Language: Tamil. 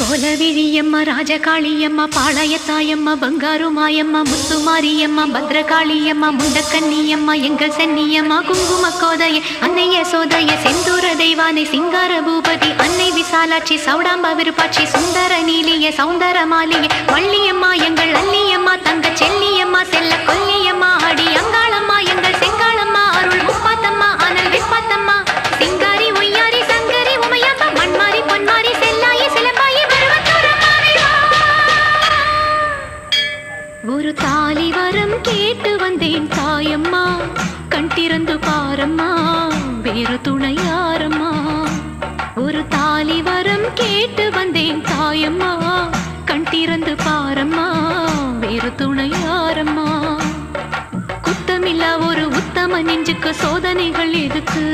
கோலவிழியம்மா ராஜகாளியம்மா பாளையத்தாயம்மா பங்காரு மாயம்மா முத்துமாரியம்மா பத்ரகாளியம்மா முண்டக்கன்னியம்மா எங்கள் சென்னியம்மா குங்கும கோதைய அன்னைய சோதைய செந்தூர தெய்வானை சிங்கார பூபதி அன்னை விசாலாட்சி சௌடாம்ப விருப்பாட்சி சுந்தர நீலிய சௌந்தர மாலிய வள்ளியம்மா எங்கள் அல்லியம்மா தங்க செல்லியம்மா செல்ல கொல்லியம்மா அடி அங்காளம்மா எங்கள் செங்காளம்மா அருள் முப்பாத்தம்மா அனல் விப்பாத்தம்மா சிங்காரி ஒய்யாரி சங்கரி உமையம்மா மண்மாரி பொன்மாரி செல்லாயி சிலம்பாயி ஒரு தாலி வரம் கேட்டு வந்தேன் தாயம்மா கண் திறந்து பாரம்மா வேறு துணை யாரம்மா ஒரு தாலி வரம் கேட்டு வந்தேன் தாயம்மா கண் திறந்து பாரம்மா வேறு துணை யாரம்மா குத்தமில்லா ஒரு உத்தம நெஞ்சுக்கு சோதனைகள் எதுக்கு